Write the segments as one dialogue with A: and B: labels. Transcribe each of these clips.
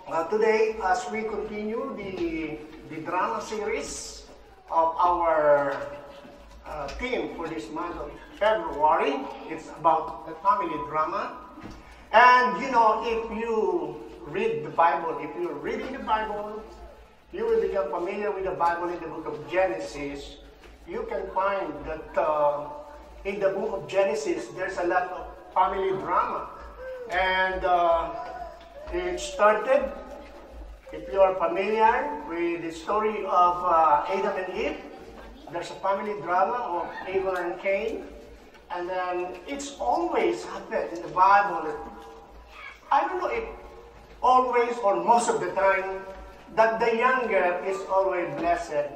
A: Today, as we continue the drama series of our theme for this month of February, it's about the family drama. And you know, if you read the Bible, if you're reading the Bible, you will become familiar with the Bible in the book of Genesis. You can find that in the book of Genesis, there's a lot of family drama. And it started, if you are familiar with the story of Adam and Eve, there's a family drama of Abel and Cain. And then it's always happened in the Bible. I don't know if always or most of the time that the younger is always blessed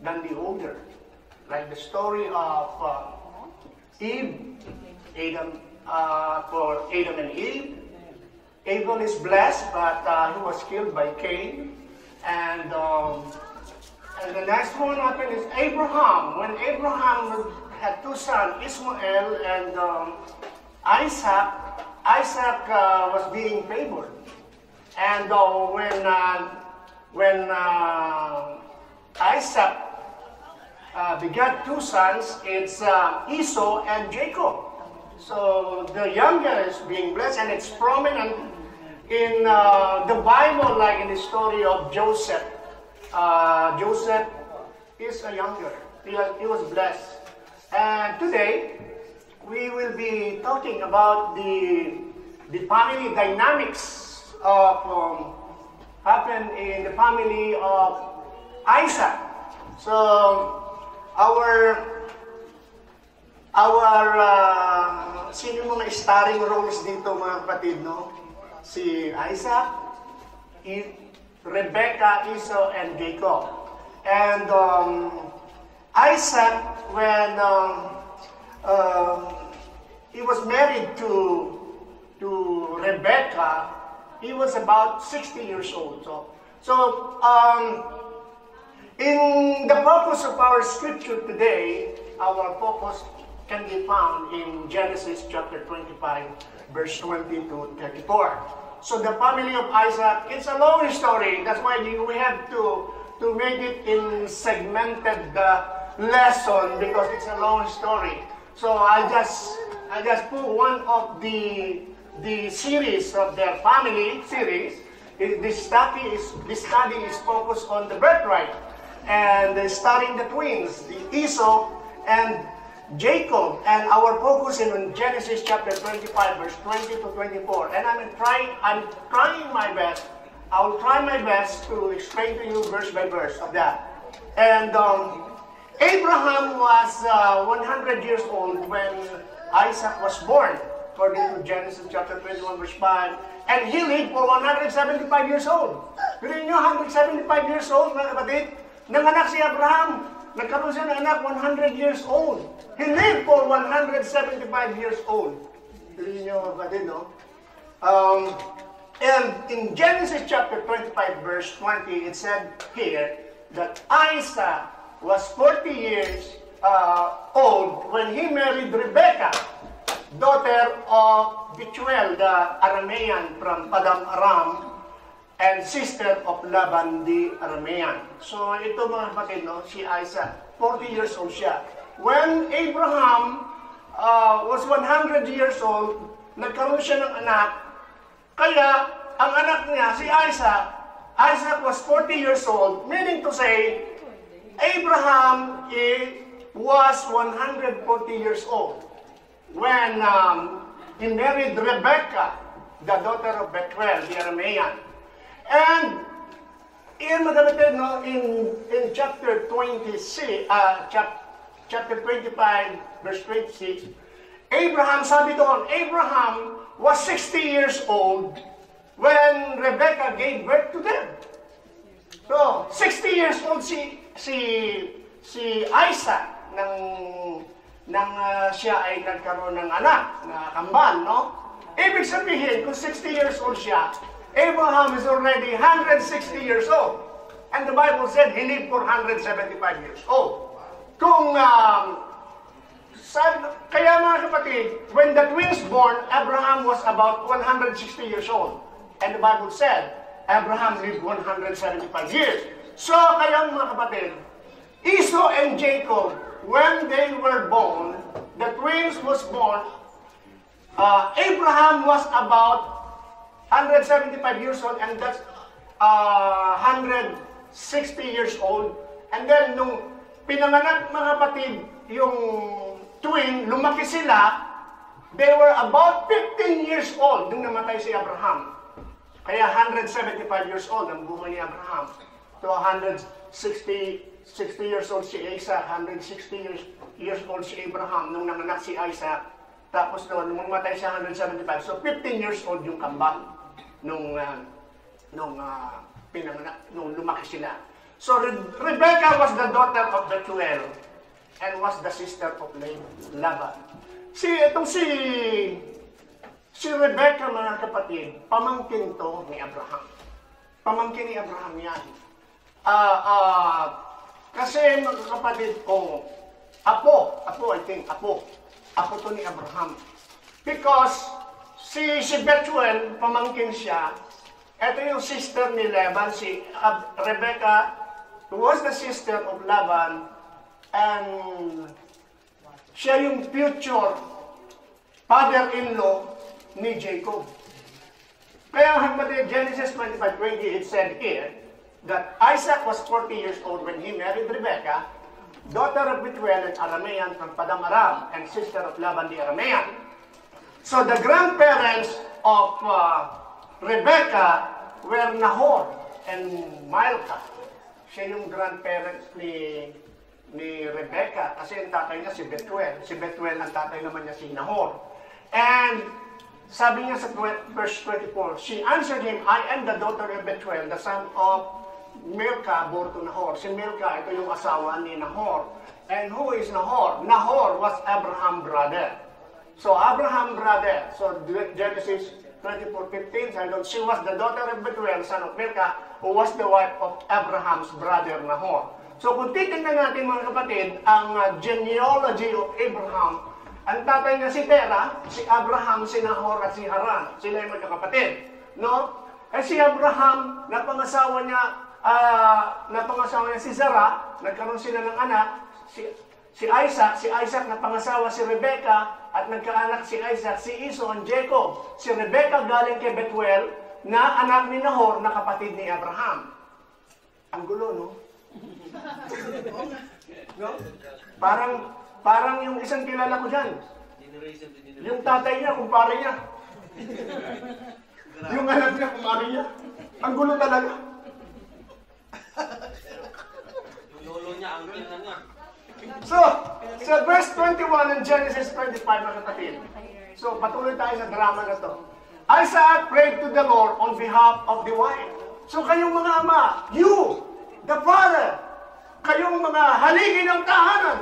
A: than the older. Like the story of Eve, for Adam and Eve. Abel is blessed, but he was killed by Cain. And the next one happened is Abraham. When Abraham had two sons, Ishmael and Isaac, Isaac was being favored. And when Isaac begat two sons, it's Esau and Jacob. So the younger is being blessed, and it's prominent in the Bible, like in the story of Joseph. Joseph is a younger. He was blessed. And today, we will be talking about the family dynamics of happen in the family of Isaac. So sino yung mga starring roles dito, mga kapatid, no? Si Isaac, Rebecca, Esau, and Jacob. And Isaac, when he was married to Rebecca, he was about 60 years old. So in the focus of our scripture today, our focus can be found in Genesis chapter 25, verse 20 to 34. So the family of Isaac, it's a long story. That's why we have to make it in segmented lesson, because it's a long story. So I just put one of the series of their family series. This study is focused on the birthright, and studying the twins, the Esau and Jacob, and our focus is on Genesis chapter 25, verse 20 to 24. And I'm trying my best. I will try my best to explain to you verse by verse of that. And Abraham was 100 years old when Isaac was born, according to Genesis chapter 21, verse 5. And he lived for 175 years old. Pero nyo, 175 years old, mga kapatid, nanganak si Abraham. Nagkaroon siya ng anak 100 years old. He lived for 175 years old. Tignan niyo, kapatid, no? And in Genesis chapter 25, verse 20, it said here that Isaac was 40 years old when he married Rebecca, daughter of Bethuel, the Aramean from Padam Aram, and sister of Laban the Aramean. So ito, mga kapatid, no, si Isaac, 40 years old siya. When Abraham was 100 years old, nagkaroon siya ng anak. Kaya ang anak niya, si Isaac was 40 years old, meaning to say, Abraham was 140 years old when he married Rebecca, the daughter of Bethuel, the Aramean. And in chapter 26, chapter 25, verse 26, sabi doon, Abraham was 60 years old when Rebecca gave birth to them. So, 60 years old si Isaac nang siya ay nagkaroon ng anak na kambal, no? Ibig sabihin, kung 60 years old siya, Abraham is already 160 years old. And the Bible said he lived for 175 years old. Kaya mga kapatid, when the twins born, Abraham was about 160 years old. And the Bible said Abraham lived 175 years. So, kaya mga kapatid, Esau and Jacob, when they were born, the twins was born, Abraham was about 175 years old, and that's 160 years old. And then, nung pinanganak mga kapatid, yung twin, lumaki sila, they were about 15 years old nung namatay si Abraham. Kaya 175 years old ang buhay ni Abraham. To 160 years old si Isaac, 160 years old si Abraham nung nanganak si Isaac. Tapos nung mamatay siya 175. So 15 years old yung kambal nung pinanganak, nung lumaki sila. So Rebecca was the daughter of Bethuel and was the sister of Laban. Si Rebecca, mga kapatid, pamangkin to ni Abraham. Pamangkin ni Abraham yan. Kasi mga kapatid ko, apo to ni Abraham. Because si Bethuel, pamangkin siya. Ito yung sister ni Laban, si Rebecca, who was the sister of Laban, and siya yung future father-in-law ni Jacob. Kaya kapatid, Genesis 25:20, it said here, that Isaac was 40 years old when he married Rebecca, daughter of Bethuel and Aramean from Padam Aram, and sister of Laban the Aramean. So the grandparents of Rebecca were Nahor and Milcah. Siya yung grandparents ni Rebecca, kasi yung tatay niya si Bethuel. Si Bethuel, ang tatay naman niya si Nahor. And sabi niya sa verse 24, she answered him, I am the daughter of Bethuel, the son of Milcah bore to Nahor. Si Milcah, ito yung asawa ni Nahor. And who is Nahor? Nahor was Abraham's brother. So Abraham's brother, so Genesis 24:15, she was the daughter of Bethuel, son of Milcah, who was the wife of Abraham's brother Nahor. So kung titingnan natin mga kapatid, ang genealogy of Abraham, ang tatay niya si Terah, si Abraham, si Nahor at si Haran. Sila yung magkakapatid. No? Eh si Abraham, napangasawa niya si Sarah, nagkaroon sila ng anak, si Isaac napangasawa si Rebecca, at nagkaanak si Isaac, si Esau and Jacob. Si Rebecca galing kay Bethuel, na anak ni Nahor, na kapatid ni Abraham. Ang gulo, no? No? Parang yung isang kilala ko dyan. Yung tatay niya, kumpare niya. Yung anak niya, kumpare niya. Ang gulo talaga.
B: Yung lolo niya, ang na niya.
A: So verse 21 in Genesis 25, mga kapatid. So, patuloy tayo sa drama na to. Isaac prayed to the Lord on behalf of the wife. So, kayong mga ama, you, the father, kayong mga haligi ng tahanan,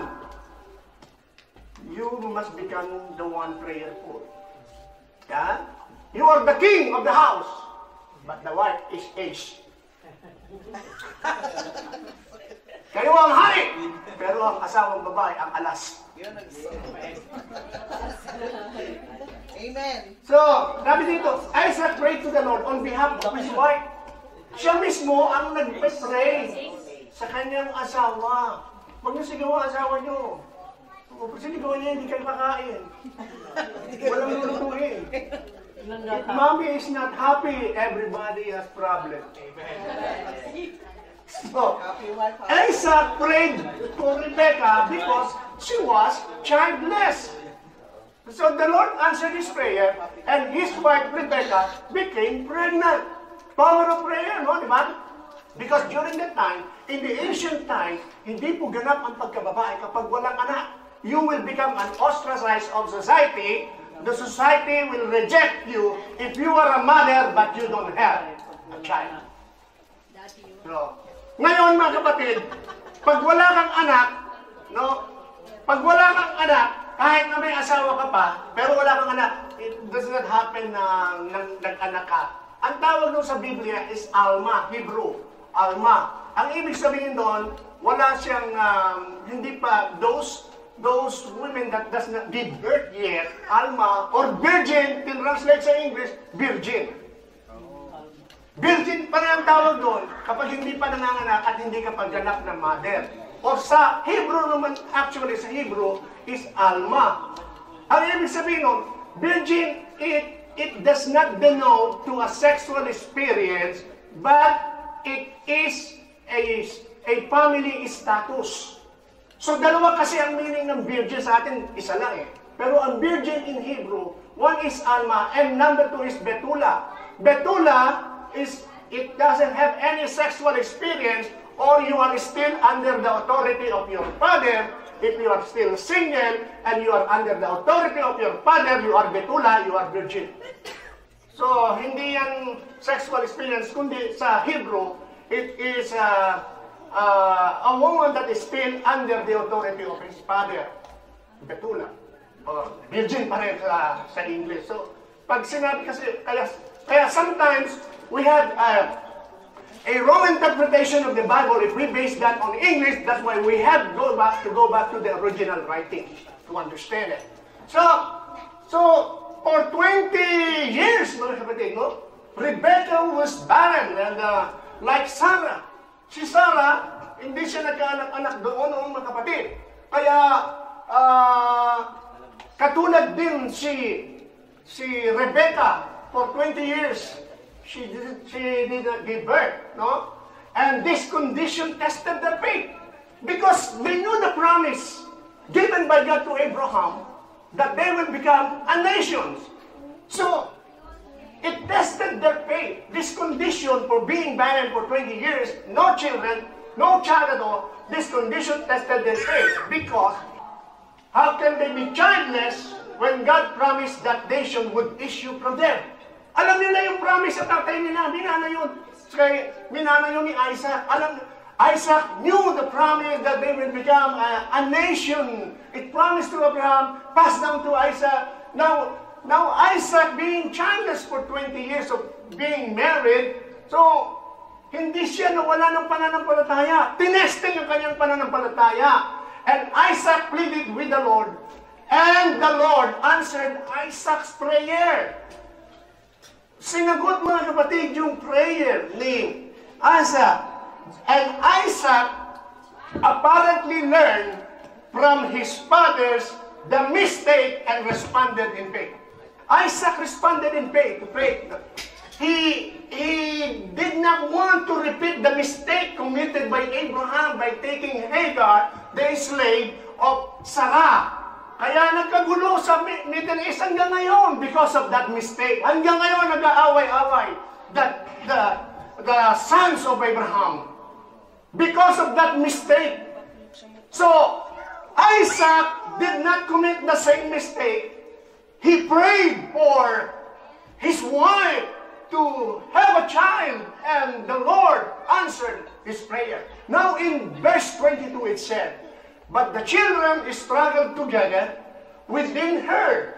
A: you must become the one prayerful. Yeah? You are the king of the house, but the wife is aged. Kayo ang hari, pero ang asawang babae ang alas.
C: Amen.
A: So, sabi dito, Isaac prayed to the Lord on behalf of his wife. Siya mismo ang nagpe-pray sa kanyang asawa. Huwag niyo sigaw ang asawa niyo. Kung sigaw niya, hindi kayo kakain. Walang lulutuin. If mommy is not happy, everybody has problem. Amen. So, Isaac prayed for Rebecca because she was childless. So the Lord answered his prayer, and his wife Rebecca became pregnant. Power of prayer, no? Diba? Because during that time, in the ancient time, hindi po ganap ang pagkababae kapag walang anak. You will become an ostracized of society. The society will reject you if you are a mother but you don't have a child. So, ngayon mga kapatid, pag wala kang anak, no? Pag wala kang anak, kahit na may asawa ka pa, pero wala kang anak, it does not happen na nag-anak ka. Ang tawag doon sa Biblia is Alma, Hebrew, Alma. Ang ibig sabihin doon, wala siyang, hindi pa, those women that does not give birth yet, Alma, or virgin, tinranslate sa English, virgin. Virgin pa rin ang tawag doon kapag hindi pa nanganganak at hindi ka pagganap ng mother. O sa Hebrew naman, actually sa Hebrew, is alma. Ang ibig sabihin nun, virgin, it does not denote to a sexual experience, but it is a family status. So dalawa kasi ang meaning ng virgin sa atin, isa lang eh. Pero ang virgin in Hebrew, one is alma and number two is betula. Betula is, it doesn't have any sexual experience, or you are still under the authority of your father. If you are still single and you are under the authority of your father, you are betula, you are virgin. So, hindi yan sexual experience, kundi sa Hebrew, it is a woman that is still under the authority of his father. Betula. Virgin pa rin sa English. So, pag sinabi kasi, kaya sometimes, we have a wrong interpretation of the Bible. If we base that on English, that's why we have to go back to the original writing to understand it. So for 20 years, mga kapatid, no? Rebecca was barren, and like Sarah. Si Sarah, hindi siya nagkaanak-anak doon noong mga kapatid. Kaya, katulad din si Rebecca, for 20 years, she did not give birth, no? And this condition tested their faith. Because they knew the promise given by God to Abraham that they will become a nation. So, it tested their faith. This condition for being barren for 20 years, no children, no child at all, this condition tested their faith. Because, how can they be childless when God promised that nation would issue from them? Alam nila yung promise sa tatay nila. Minana yun. Minana yun ni Isaac. Isaac knew the promise that they will become a nation. It promised to Abraham, passed down to Isaac. Now Isaac being childless for 20 years of being married, so hindi siya nawala ng pananampalataya. Tinesting yung kanyang pananampalataya. And Isaac pleaded with the Lord. And the Lord answered Isaac's prayer. Sinagot, mga kapatid, yung prayer ni Isaac. And Isaac apparently learned from his fathers the mistake and responded in faith. Isaac responded in faith. He did not want to repeat the mistake committed by Abraham by taking Hagar, the slave of Sarah. Kaya nagkagulo sa Middle East hanggang ngayon because of that mistake. Hanggang ngayon nag-aaway-away the sons of Abraham because of that mistake. So, Isaac did not commit the same mistake. He prayed for his wife to have a child, and the Lord answered his prayer. Now in verse 22 it said, but the children struggled together within her.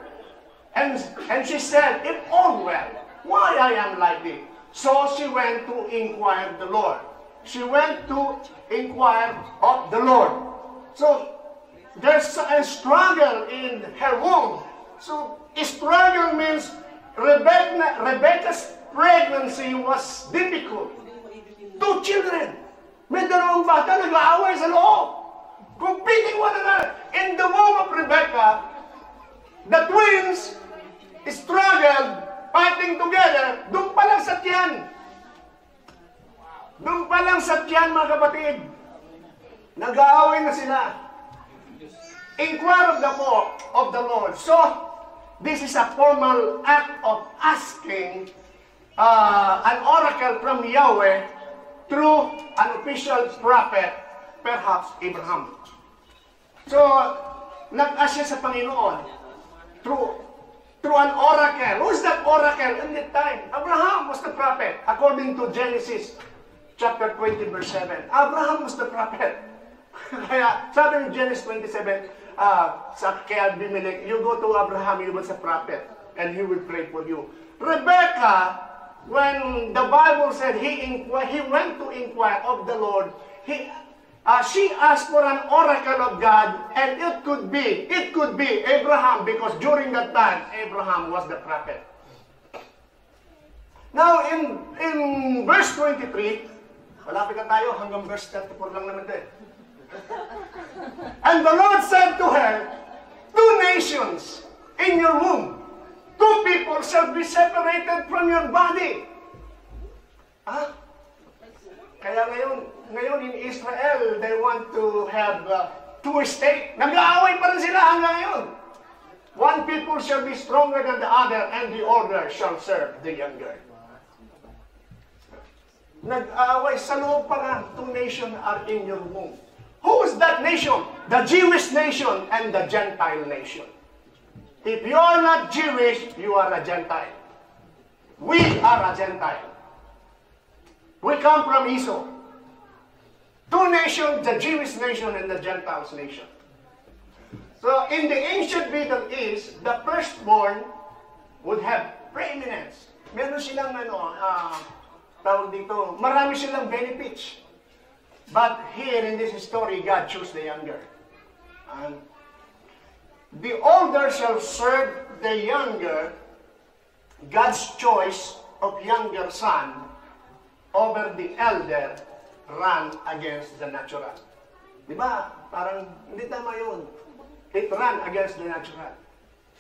A: And she said, if all well, why I am like this? So she went to inquire of the Lord. She went to inquire of the Lord. So there's a struggle in her womb. So struggle means Rebecca's pregnancy was difficult. 2 children. May dalawang bata nag-aaway sa loob. Competing one another. In the womb of Rebecca, the twins struggled, fighting together. Doon pa lang sa tiyan. Doon pa lang sa tiyan, mga kapatid. Nag-aaway na sila. Inquire of the Lord. So, this is a formal act of asking an oracle from Yahweh through an official prophet, perhaps Abraham. So, nag-ask siya sa Panginoon through an oracle. Who's that oracle in that time? Abraham was the prophet, according to Genesis chapter 20, verse 7. Abraham was the prophet. Kaya, sabi ng Genesis 27, kay Abimelech, you go to Abraham, he was a prophet, and he will pray for you. Rebecca, when the Bible said he went to inquire of the Lord, she asked for an oracle of God, and it could be Abraham, because during that time, Abraham was the prophet. Now, in verse 23, malapit na tayo, hanggang verse 34 lang naman din. And the Lord said to her, 2 nations in your womb, 2 people shall be separated from your body. Ah? Kaya ngayon in Israel, they want to have 2 states. Nag-aaway pa rin sila hanggang ngayon. 1 people shall be stronger than the other, and the older shall serve the younger. Nag-aaway sa loob pa nga, 2 nations are in your womb. Who is that nation? The Jewish nation and the Gentile nation. If you are not Jewish, you are a Gentile. We are a Gentile. We come from Esau. 2 nations, the Jewish nation and the Gentiles nation. So in the ancient Middle East, the firstborn would have preeminence. Meron silang tawag dito, marami silang benefits. But here in this story, God chose the younger. And the older shall serve the younger. God's choice of younger son over the elder ran against the natural. Diba? Parang hindi tama yun. It ran against the natural.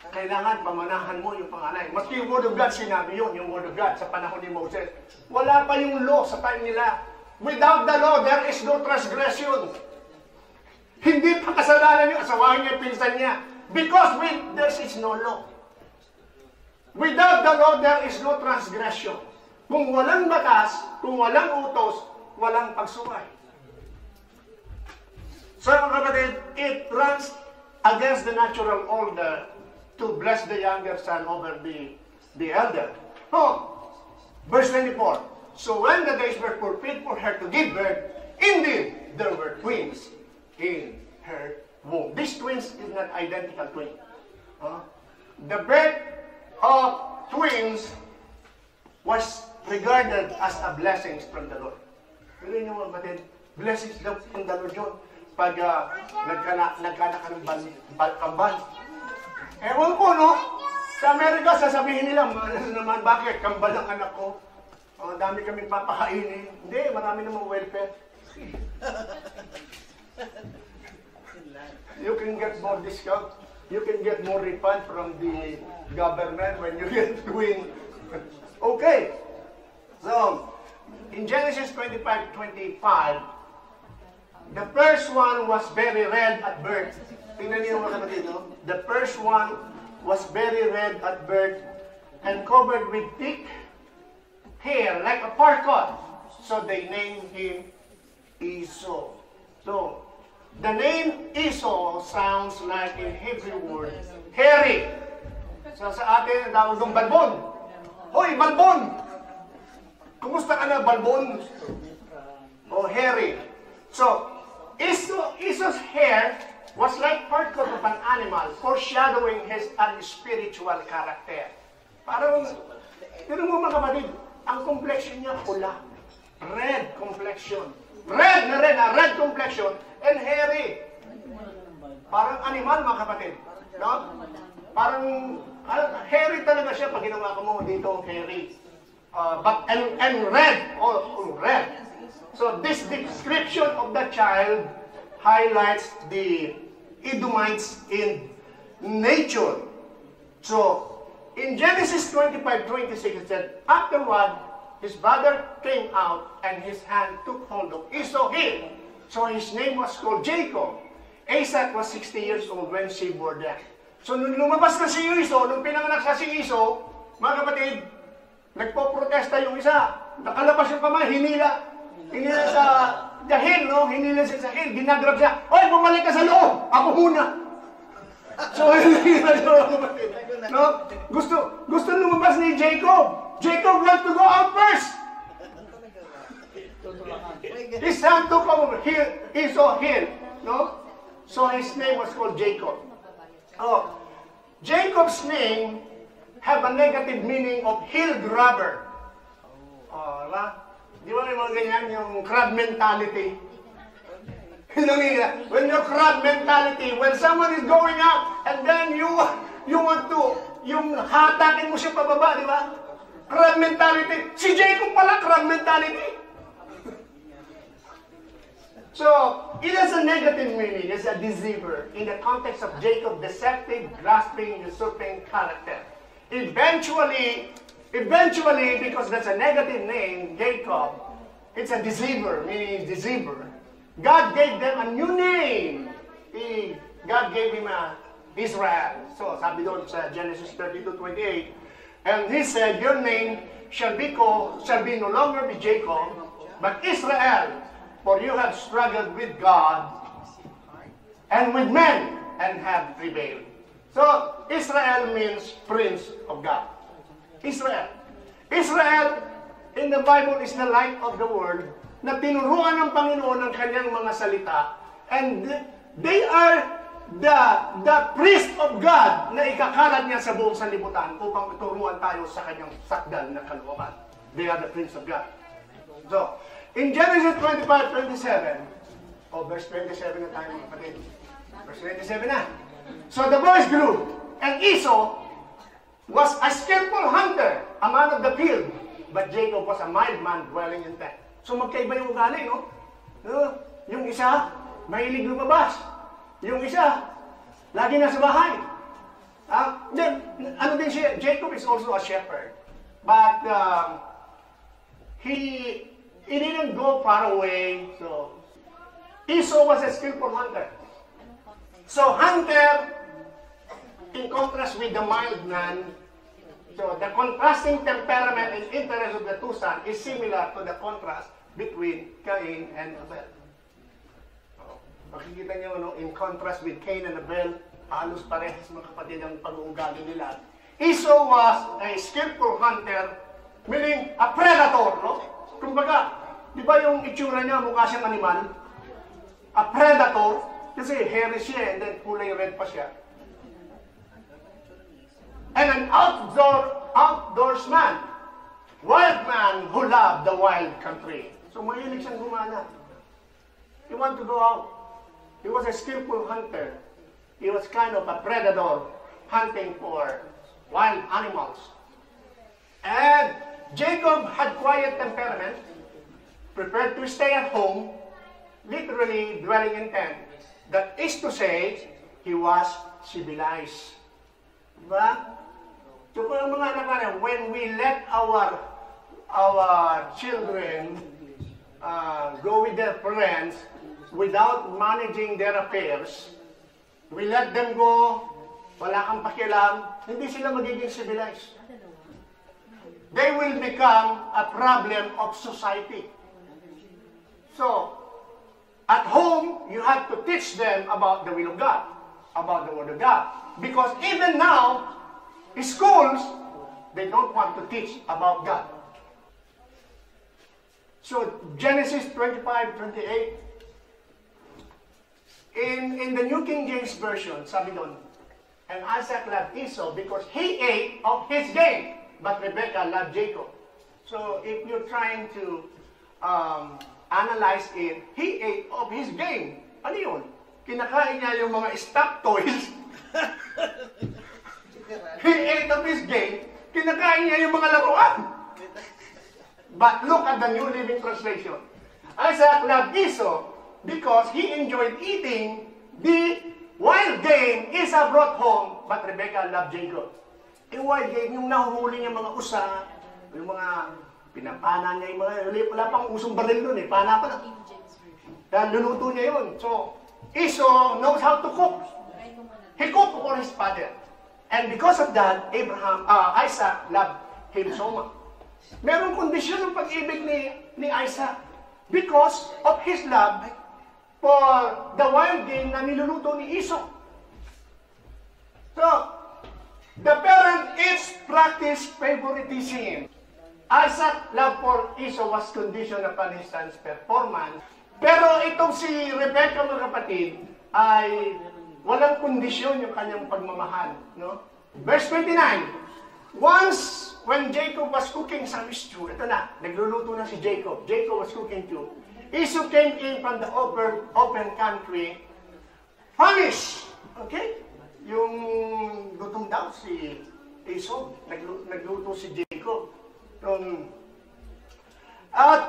A: Kailangan pamanahan mo yung panganay. Maski yung Word of God sinabi yun, yung Word of God sa panahon ni Moses. Wala pa yung law sa time nila. Without the law, there is no transgression. Hindi pa kasalanan yung asawahin niya, pinsan niya. Because there is no law. Without the law, there is no transgression. Kung walang batas, kung walang utos, walang pagsuway. So mga kapatid, it runs against the natural order to bless the younger son over the elder. Oh, verse 24. So when the days were fulfilled for her to give birth, indeed there were twins in her womb. These twins is not identical twin. The birth of twins was regarded as a blessing from the Lord. Pili niyo mga batid, blessings daw from the Lord yun. Pag nagkana ka ng kambal. Ewan ko, no? Sa Amerika, sasabihin nila, naman, bakit? Kambal ang anak ko. Dami kaming papakainin. Hindi, marami namang welfare. You can get more discount. You can get more refund from the government when you get twin. Okay. So, in Genesis 25:25, the first one was very red at birth. Tingnan niyo mga kapatid, no? The first one was very red at birth and covered with thick hair like a parka. So they named him Esau. So, the name Esau sounds like in Hebrew word, hairy. So sa atin, tawag ng balbon. Hoy, balbon! Kumusta ka na, balbon? O hairy. So, Esau's hair was like part of an animal, foreshadowing his unspiritual character. Parang, pero mo mga kapatid, ang complexion niya pula. Red complexion. Red complexion and hairy. Parang animal mga kapatid. No? Parang hairy talaga siya pag ginawa ko mo dito hairy. But and red. Red. So this description of the child highlights the Edomites in nature. So in Genesis 25:26 it said, afterward, his brother came out and his hand took hold of Esau heel. So his name was called Jacob. Isaac was 60 years old when she bore them. So nung lumabas na si Esau, nung pinanganak sa si Esau, mga kapatid, nagpo-protesta yung isa. Nakalabas yung kamay, hinila sa dahil, no? Hinila siya sa heel, ginagrab siya. Oy, bumalik ka sa loob! Ako muna! So, no? Gusto lumabas ni Jacob. Jacob want to go out first. His son took over. Esau heel. No? So his name was called Jacob. Oh, Jacob's name have a negative meaning of heel grabber. Oh, diba? Di ba may mga ganyan yung crab mentality? When your crab mentality, when someone is going out and then you want to, yung hatakin mo siya pababa, di ba? Crab mentality. Si Jacob pala, crab mentality. So, it has a negative meaning. It's a deceiver. In the context of Jacob, deceptive, grasping, usurping character. Eventually, because that's a negative name, Jacob, it's a deceiver, meaning deceiver. God gave them a new name. God gave him Israel. So, sabi doon sa Genesis 32:28, and he said, your name shall be no longer be Jacob, but Israel, for you have struggled with God and with men and have prevailed. So, Israel means Prince of God. Israel. Israel, in the Bible, is the light of the world na tinuruan ng Panginoon ng kanyang mga salita, and they are the priest of God na ikakalat niya sa buong sanlibutan upang turuan tayo sa kanyang sakdal na kalooban. They are the Prince of God. So, in Genesis 25:27, verse 27 na tayo mga kapatid. Verse 27 na. So the boys grew, and Esau was a skillful hunter, a man of the field, but Jacob was a mild man dwelling in tent. So magkaiba yung ugali, no? Yung isa, mahilig lumabas. Yung isa, lagi nasa bahay. Then, ano din siya? Jacob is also a shepherd. But he didn't go far away. So, Esau was a skillful hunter. So, hunter, in contrast with the mild man, so the contrasting temperament and interest of the two sons is similar to the contrast between Cain and Abel. Makikita niyo, no? In contrast with Cain and Abel, halos parehas mga kapatid ang pag-uugali nila. Esau was a skillful hunter, meaning a predator, no? Kumbaga, di ba yung itsura niya mukha siyang animal? A predator, kasi hairy siya and then kulay red pa siya. And an outdoorsman, wild man who loved the wild country. So mahilig siyang gumana. He wanted to go out. He was a skillful hunter. He was kind of a predator hunting for wild animals. And Jacob had quiet temperament, prepared to stay at home, literally dwelling in tent. That is to say, he was civilized. Diba? So kung mga anak, when we let our children go with their friends without managing their affairs, we let them go, wala kang pakialam, hindi sila magiging civilized. They will become a problem of society. So, at home, you have to teach them about the will of God, about the Word of God. Because even now, schools, they don't want to teach about God. So, Genesis 25:28, in the New King James Version, sabi doon, and Isaac loved Esau because he ate of his game, but Rebekah loved Jacob. So, if you're trying to analyze it, he ate of his game. Ano yun? Kinakain niya yung mga stuffed toys. He ate of his game. Kinakain niya yung mga laruan. But look at the New Living Translation. Isaac loved Esau because he enjoyed eating the wild game Esau brought home, but Rebekah loved Jacob. Yung wild game, yung nahuhuli niya mga usa, yung mga pinapana niya, yung mga, wala pang usong baril nun eh, pana pa na. Kaya luluto niya yun. So, Esau knows how to cook. He cooked for his father. And because of that, Isaac loved him so much. Merong kondisyon ng pag-ibig ni Isaac because of his love for the wild game na niluluto ni Esau. So, the parent each practiced favoritism. Isaac's love for Esau was conditioned upon his son's performance. Pero itong si Rebekah, mga kapatid, ay walang kondisyon yung kanyang pagmamahal. No? Verse 29, once when Jacob was cooking some stew, ito na, nagluluto na si Jacob. Jacob was cooking too. Esau came in from the open country, famished. Okay? Yung gutom daw si Esau, nagluto si Jacob. At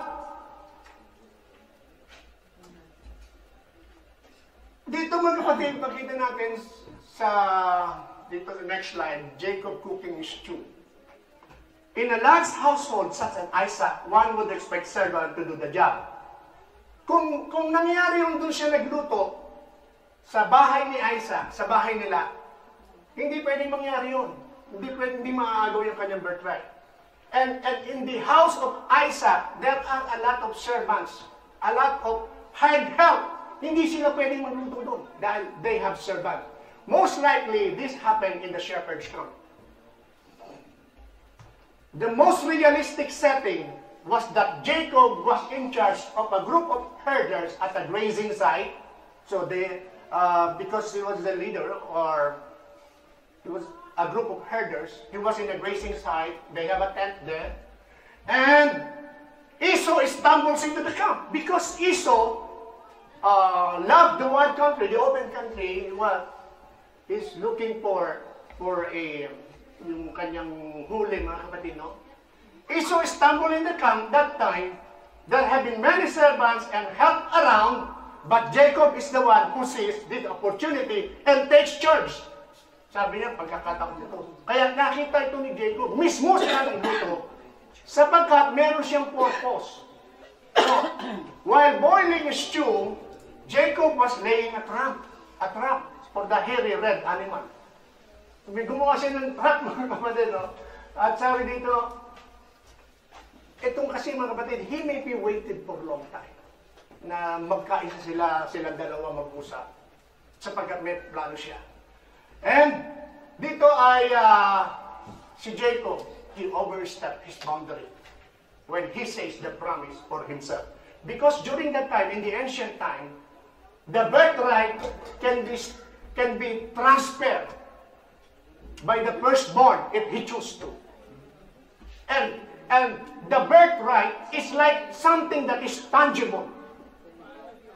A: dito mga kapatid, makita natin sa dito the next slide, Jacob cooking stew. In a large household such as Isaac, one would expect servant to do the job. Kung nangyari yung doon siya nagluto sa bahay ni Isaac, sa bahay nila, hindi pwedeng mangyari yun. Hindi maaagaw yung kanyang birthright. And in the house of Isaac, there are a lot of servants, a lot of hired help. Hindi sila pwedeng magluto doon dahil they have servants. Most likely, this happened in the shepherd's camp. The most realistic setting was that Jacob was in charge of a group of herders at a grazing site. So because he was the leader, or he was a group of herders, he was in a grazing site. They have a tent there. And Esau stumbles into the camp because Esau loved the wild country, the open country. He's looking for yung kanyang huli, mga kapatid, no? Esau stumbled in the camp that time. There have been many servants and help around, but Jacob is the one who sees this opportunity and takes charge. Sabi niya, pagkakataon nito. Kaya nakita ito ni Jacob, mismo siya ng dito, sapagkat meron siyang purpose. So, while boiling stew, Jacob was laying a trap for the hairy red animal. May gumawa siya ng trap, mga kapatid, no? At sabi dito, itong kasi mga kapatid, he may be waited for a long time na magkaisa sila dalawa mag-usap sapagkat may plano siya. And dito ay si Jacob, he overstepped his boundary when he says the promise for himself. Because during that time, in the ancient time, the birthright can be transferred by the firstborn if he chooses to. And the birthright is like something that is tangible.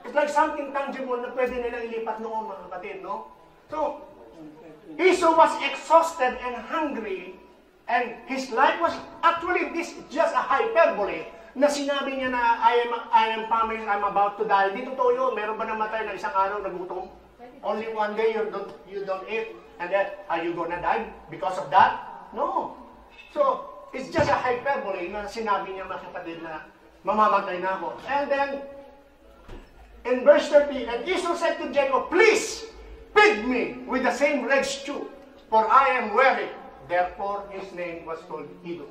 A: It's like something tangible na pwede nilang ilipat noon, mga kapatid, no? So, Esau was exhausted and hungry, and his life was, actually, this is just a hyperbole, na sinabi niya na, I am famished, I'm about to die. Di totoo yun. Meron ba namatay na isang araw nagutom? Only one day you don't eat, and then, are you gonna die because of that? No. So, it's just a hyperbole na sinabi niya, mga kapatid, na mamamatay na ako. And then, in verse 30, and Esau said to Jacob, please, feed me with the same red stew, for I am weary. Therefore, his name was called Edom.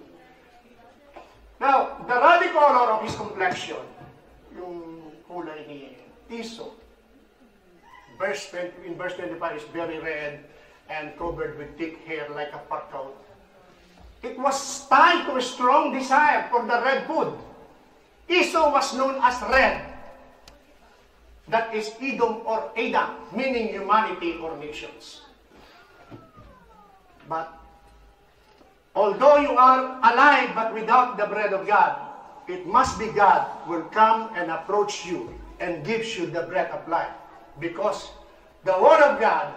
A: Now, the ruddy color of his complexion, yung kulay ni Esau, in verse 25 is very red and covered with thick hair like a fur coat. It was tied to a strong desire for the red food. Esau was known as red. That is Edom or Adam, meaning humanity or nations. But although you are alive but without the bread of God, it must be God will come and approach you and gives you the bread of life. Because the Word of God,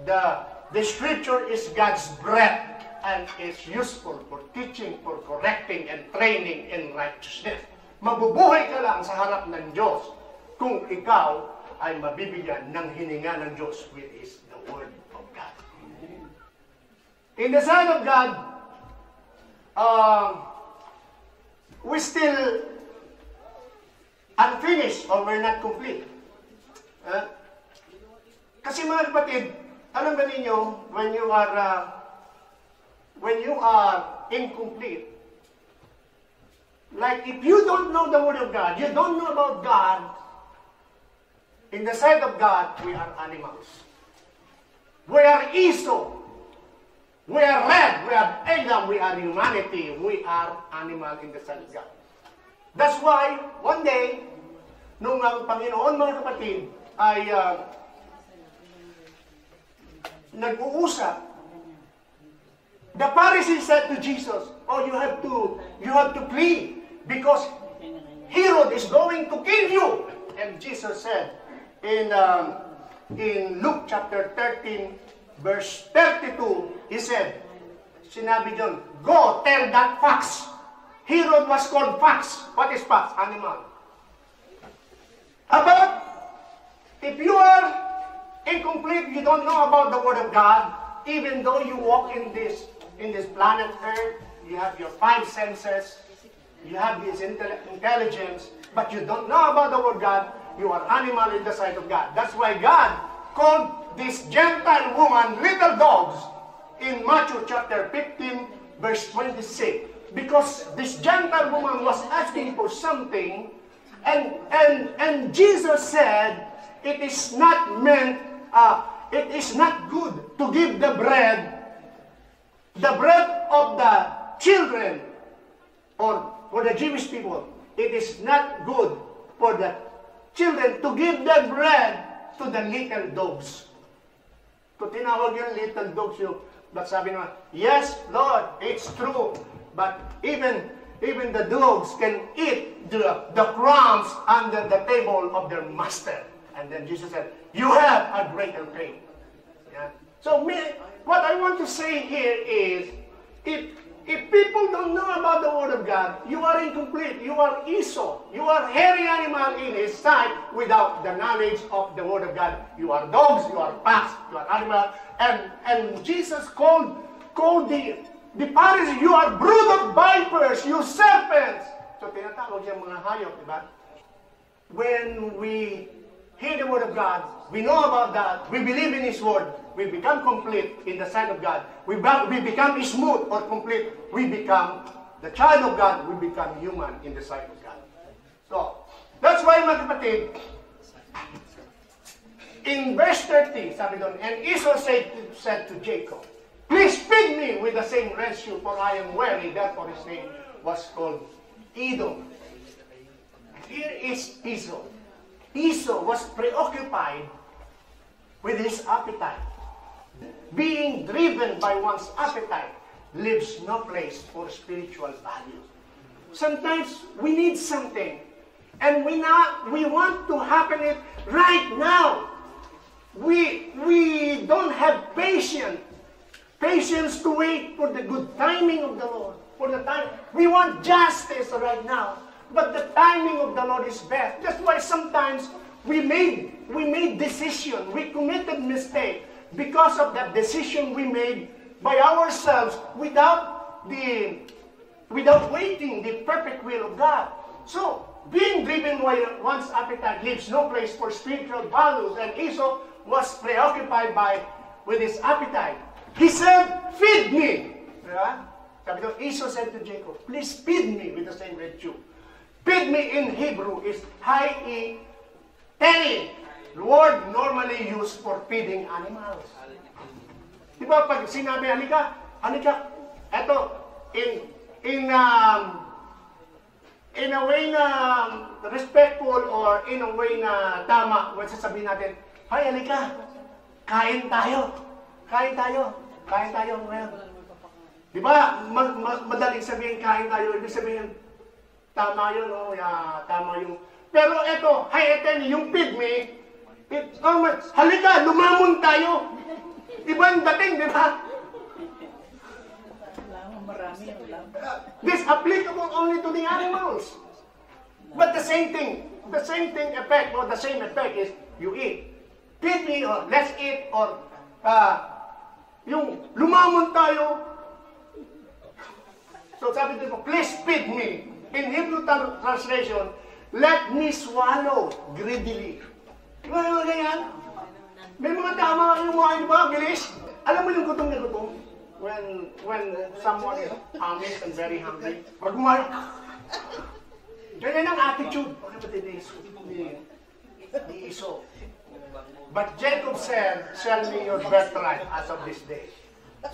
A: the Scripture is God's bread and is useful for teaching, for correcting, and training in righteousness. Mabubuhay ka lang sa harap ng Diyos kung ikaw ay mabibigyan ng hininga ng Diyos, which is the Word of God. In the Son of God, we still unfinished or we're not complete. Kasi mga kapatid, alam ba ninyo, when you are incomplete, like if you don't know the Word of God, you don't know about God, in the sight of God, we are animals. We are Esau. We are red. We are Adam. We are humanity. We are animal in the sight of God. That's why, one day, nung ang Panginoon, mga kapatid, ay nag-uusap, the Pharisees said to Jesus, oh, you have to flee because Herod is going to kill you. And Jesus said in Luke chapter 13, verse 32, he said, sinabi John, go tell that fox Herod was called fox. What is fox? Animal. About, if you are incomplete, you don't know about the Word of God, even though you walk in this planet Earth, you have your 5 senses, you have this intelligence, but you don't know about the Word of God, you are animal in the sight of God. That's why God called this Gentile woman little dogs in Matthew chapter 15, verse 26. Because this Gentile woman was asking for something, and Jesus said, it is not meant, it is not good to give the bread of the children, or for the Jewish people. It is not good for the children to give the bread to the little dogs. Kung tinawag yung little dogs yung, but sabi naman, yes, Lord, it's true. But even the dogs can eat the crumbs under the table of their master. And then Jesus said, you have a greater faith. Yeah? So what I want to say here is, if people don't know about the Word of God, you are incomplete. You are Esau. You are hairy animal in his sight without the knowledge of the Word of God. You are dogs, you are fox, you are animal. And Jesus called the Pharisees, you are brood of vipers, you serpents. So tinatawag siyang mga hayop, di ba? When we hear the Word of God, we know about that, we believe in His Word, we become complete in the sight of God. We become smooth or complete. We become the child of God. We become human in the sight of God. So, that's why mga kapatid, in verse 30, sabi doon, and Esau said to Jacob, please feed me with the same ratio, for I am weary. Therefore his name was called Edom. Here is Esau. Esau was preoccupied with his appetite. Being driven by one's appetite leaves no place for spiritual value. Sometimes we need something, and we want to happen it right now. We don't have patience to wait for the good timing of the Lord. For the time we want justice right now, but the timing of the Lord is best. That's why sometimes we made decision, we committed mistake because of that decision we made by ourselves without waiting the perfect will of God. So being driven by one's appetite leaves no place for spiritual values, and Esau was preoccupied with his appetite. He said, feed me. Yeah? Sabi doon, Esau said to Jacob, please feed me with the same ratio. Feed me in Hebrew is hai-i teni. The word normally used for feeding animals. Di ba pag sinabi, halika, eto, in a way na respectful or in a way na tama, when sasabihin natin, hay, halika, kain tayo ngayon. Di ba, madaling sabihin kain tayo, ibig sabihin, tama yun, tama yung, pero eto, hay, eten, yung feed me, halika, lumamon tayo. Ibang dating, di ba? This applicable only to the animals. But the same thing effect, or the same effect is you eat. Feed me, or let's eat, or yung lumamon tayo. So sabi dito, please feed me. In Hebrew translation, let me swallow greedily. Di ba yung ganyan? May mga tama yung mga iba, bilis. Alam mo yung gutom na gutom? When someone is hungry and very hungry, pag kumain, ganyan ang attitude. Ni Esau. But Jacob said, sell me your birthright as of this day.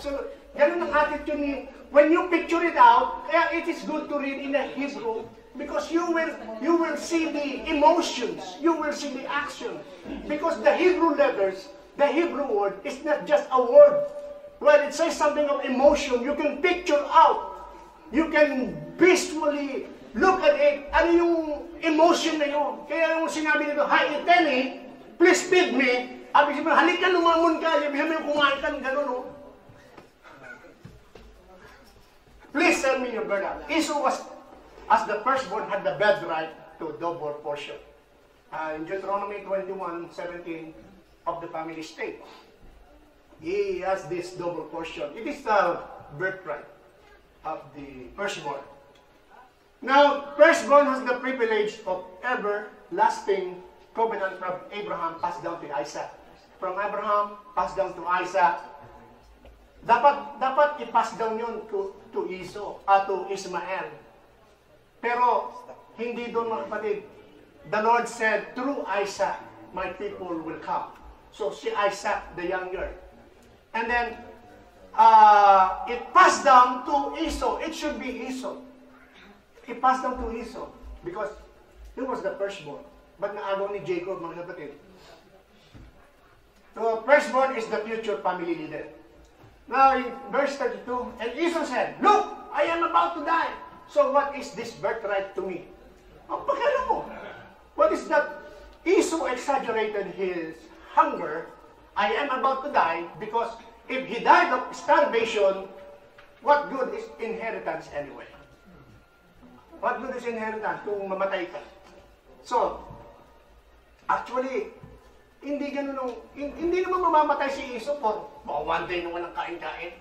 A: So, ganun ang attitude ni, when you picture it out, it is good to read in the Hebrew, because you will see the emotions, you will see the action. Because the Hebrew letters, the Hebrew word, is not just a word. When it says something of emotion, you can picture out. You can visually look at it. Ano yung emotion na yun? Kaya yung sinabi nito, hi, Tenny, please feed me. Sabi siya, halika, lumamon ka. Sabi siya, kumain ka ng gano'n, no? Please sell me your birthright. Esau was as the firstborn had the birthright to double portion. In Deuteronomy 21:17 of the family state, he has this double portion. It is the birthright of the firstborn. Now, firstborn has the privilege of everlasting covenant from Abraham passed down to Isaac. From Abraham passed down to Isaac. Dapat i-pass down yun to Ismael. Pero hindi doon, mga kapatid. The Lord said, through Isaac, my people will come. So si Isaac, the younger. And then, it passed down to Esau. It should be Esau. It passed down to Esau because he was the firstborn. But naagaw ni Jacob, mga kapatid. So, firstborn is the future family leader. Now, in verse 32, and Esau said, look, I am about to die. So, what is this birthright to me? Ang pakala mo. What is that? Esau exaggerated his hunger. I am about to die because if he died of starvation, what good is inheritance anyway? What good is inheritance kung mamatay ka? So, actually, hindi naman mamamatay si Esau for one day na walang kain-kain.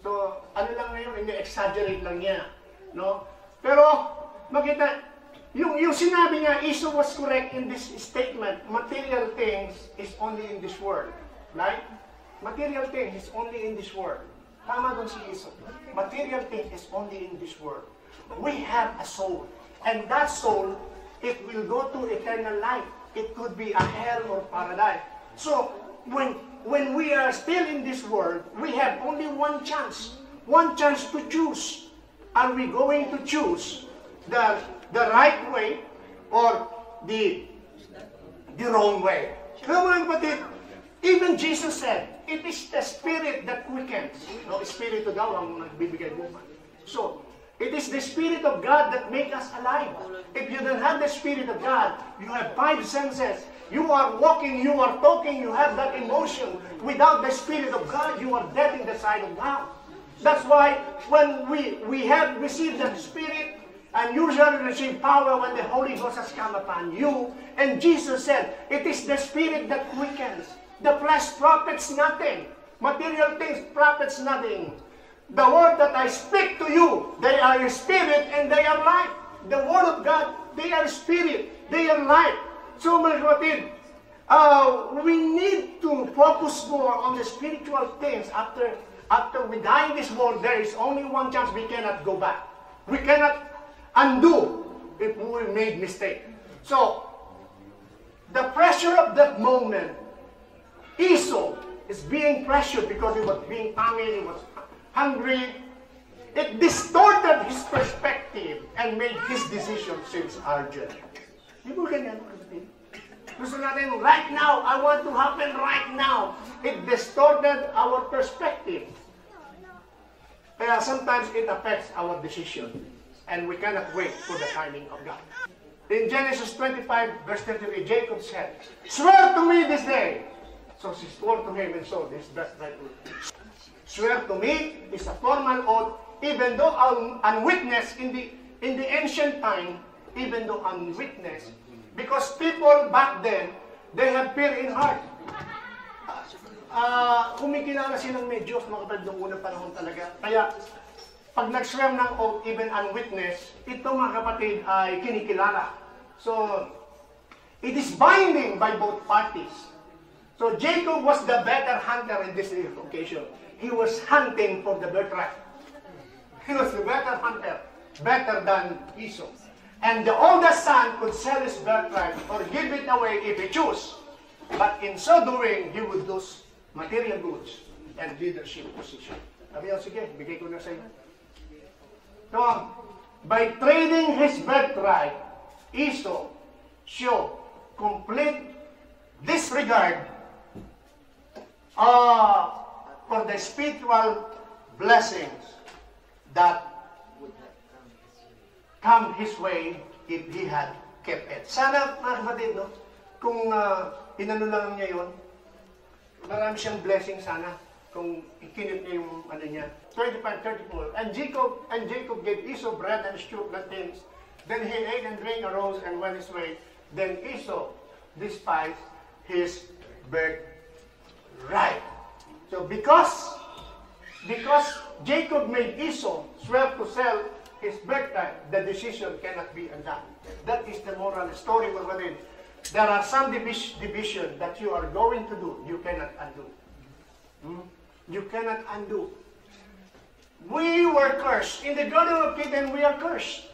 A: So, ano lang ngayon, exaggerate lang niya. No? Pero, makita, yung sinabi niya, Esau was correct in this statement, material things is only in this world. Right? Material things is only in this world. Tama doon si Esau. Material things is only in this world. We have a soul. And that soul, it will go to eternal life. It could be a hell or paradise. So, when we are still in this world, we have only one chance to choose. Are we going to choose the right way or the wrong way? Come on, kapatid. Even Jesus said, it is the Spirit that quickens. No, Espiritu daw ang nagbibigay buhay. So, it is the Spirit of God that makes us alive. If you don't have the Spirit of God, you have five senses. You are walking, you are talking, you have that emotion. Without the Spirit of God, you are dead in the sight of God. That's why when we have received the Spirit, and you shall receive power when the Holy Ghost has come upon you. And Jesus said, it is the Spirit that quickens. The flesh profits nothing. Material things profits nothing. The word that I speak to you, they are spirit and they are life. The word of God, they are spirit, they are life. So, mga kapatid, we need to focus more on the spiritual things. After we die in this world, there is only one chance. We cannot go back. We cannot undo if we made mistake. So, the pressure of that moment, Esau is being pressured because he was being family, he was hungry. It distorted his perspective and made his decision seems urgent. Di ba ganyan? Gusto natin, right now, I want to happen right now. It distorted our perspective. Kaya sometimes it affects our decision. And we cannot wait for the timing of God. In Genesis 25, verse 33, Jacob said, swear to me this day. So she swore to him and so this birthright. Swear to me is a formal oath, even though unwitnessed in the ancient time, even though unwitnessed, because people back then, they have fear in heart. Kumikilala silang may Diyos, mga kapatid, noong unang panahon talaga. Kaya, pag nag-swear ng oath, even unwitnessed, ito mga kapatid ay kinikilala. So, it is binding by both parties. So, Jacob was the better hunter in this occasion. He was hunting for the birthright. He was the better hunter, better than Esau. And the oldest son could sell his birthright or give it away if he chose. But in so doing, he would lose material goods and leadership position. Sabi niya, sige, bigay ko na sa iyo. So, by trading his birthright, Esau showed complete disregard for the spiritual blessings that would come his way if he had kept it. Sana, mga kapatid, no? Kung inano lang niya yun, marami siyang blessing sana kung ikinip niya yung ano niya. 25:34. And Jacob gave Esau bread and stew plantains Then he ate and drank, arose, and went his way. Then Esau despised his birthright. So because Jacob made Esau swear to sell his birthright, the decision cannot be undone. That is the moral story. There are some division that you are going to do, you cannot undo. You cannot undo. We were cursed. In the Garden of Eden, we are cursed.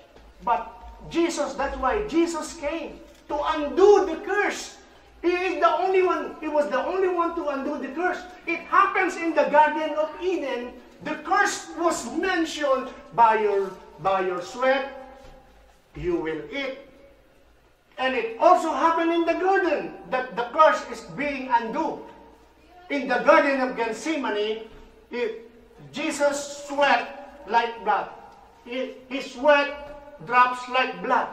A: But Jesus, that's why Jesus came to undo the curse. He is the only one. He was the only one to undo the curse. It happens in the Garden of Eden. The curse was mentioned by your sweat, you will eat. And it also happened in the garden that the curse is being undone. In the Garden of Gethsemane, Jesus sweat like blood. His sweat drops like blood.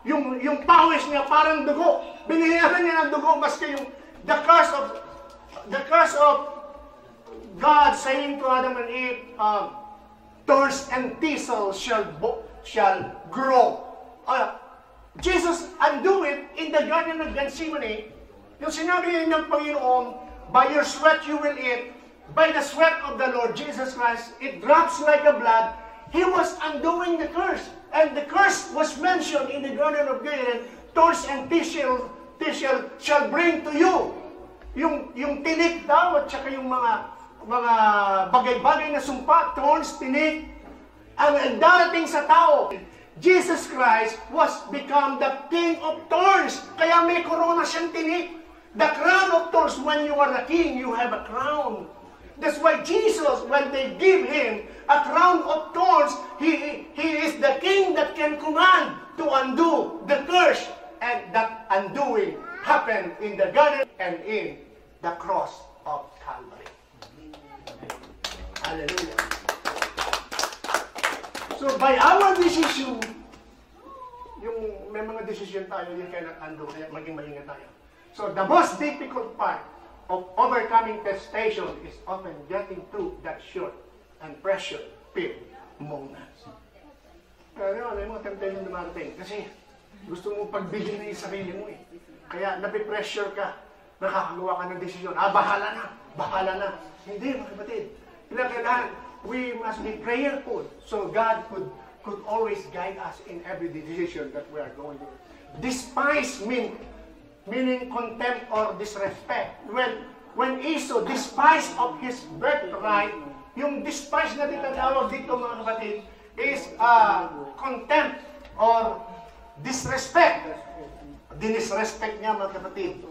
A: Yung pawis niya parang dugo. Binihiran niya ng dugo maski yung the curse of God saying to Adam and Eve, thorns and thistles shall grow. Jesus undo it in the Garden of Gethsemane. Yung sinabi niya ng Panginoon, by your sweat you will eat, by the sweat of the Lord Jesus Christ, it drops like a blood. He was undoing the curse. And the curse was mentioned in the Garden of Eden, thorns and thistles shall bring to you. Yung tinik daw at saka yung mga bagay-bagay na sumpa, thorns, tinik, ang darating sa tao. Jesus Christ was become the King of Thorns. Kaya may corona siyang tinik. The crown of thorns, when you are the king, you have a crown. That's why Jesus, when they give him a crown of thorns, he is the king that can command to undo the curse. And that undoing happened in the garden and in the cross of Calvary. Hallelujah. So by our decision, yung may mga decision tayo, you cannot undo, kaya maging malingat tayo. So the most difficult part of overcoming temptation is often getting through that short and pressure-filled moments. Pero ano yung mga temptation dumarating? Kasi gusto mo pagbigyan na yung sarili mo eh. Kaya napipressure ka, nakakagawa ka ng desisyon. Bahala na. Hindi, mga kapatid. Kailangan, we must be prayerful so God could always guide us in every decision that we are going to. Despise meaning contempt or disrespect. When Esau despised of his birthright, yung despise na tinatawag dito mga kapatid is contempt or disrespect. Dinisrespect niya mga kapatid.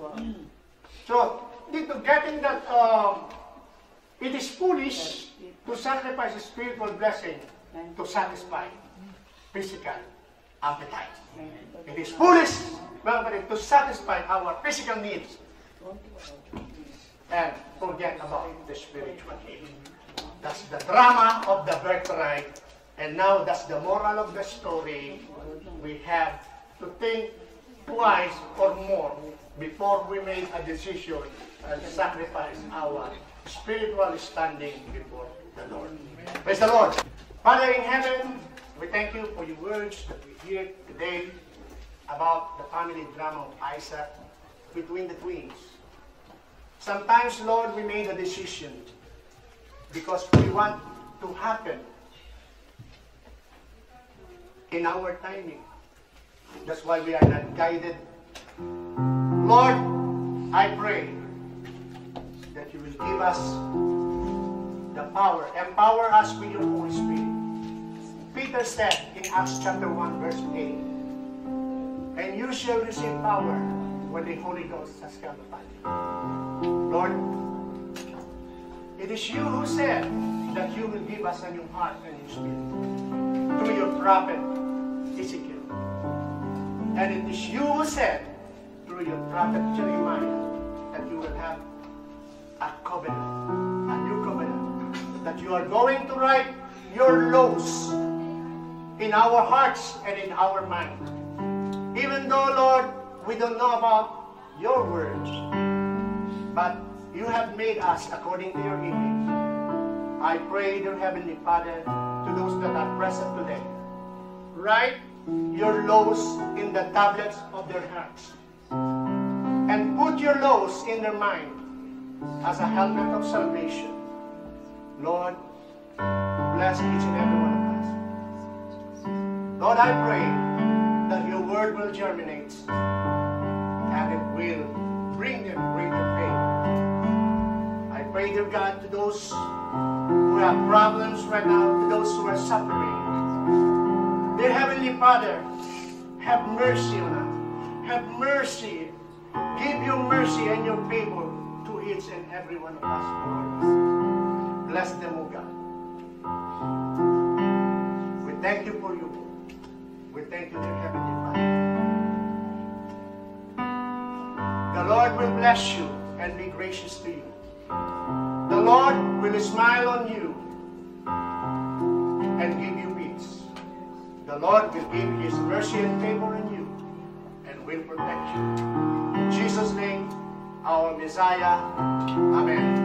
A: So, dito getting that it is foolish to sacrifice a spiritual blessing to satisfy physical appetite. It is foolish, mga kapatid, to satisfy our physical needs and forget about the spiritual need. That's the drama of the birthright, and now that's the moral of the story. We have to think twice or more before we make a decision and sacrifice our spiritual standing before the Lord. Praise the Lord. Father in heaven, we thank you for your words that we hear today about the family drama of Isaac between the twins. Sometimes, Lord, we made a decision because we want to happen in our timing. That's why we are not guided. Lord, I pray that you will give us the power. Empower us with your Holy Spirit. Peter said in Acts chapter 1 verse 8, and you shall receive power when the Holy Ghost has come upon you. Lord, it is you who said that you will give us a new heart and new spirit through your prophet Ezekiel. And it is you who said through your prophet Jeremiah that you will have a covenant, a new covenant, that you are going to write your laws in our hearts and in our mind. Even though, Lord, we don't know about your words, but you have made us according to your image. I pray, dear Heavenly Father, to those that are present today, write your laws in the tablets of their hearts, and put your laws in their mind as a helmet of salvation. Lord, bless each and every one of us. Lord, I pray that your word will germinate and it will bring them greater faith. I pray, dear God, to those who have problems right now, to those who are suffering. Dear Heavenly Father, have mercy on us. Have mercy. Give your mercy and your favor to each and every one of us, Lord. Bless them, O God. We thank you for your word. We thank you, dear Heavenly Father. The Lord will bless you and be gracious to you. The Lord will smile on you and give you peace. The Lord will give his mercy and favor on you and will protect you. In Jesus' name, our Messiah. Amen.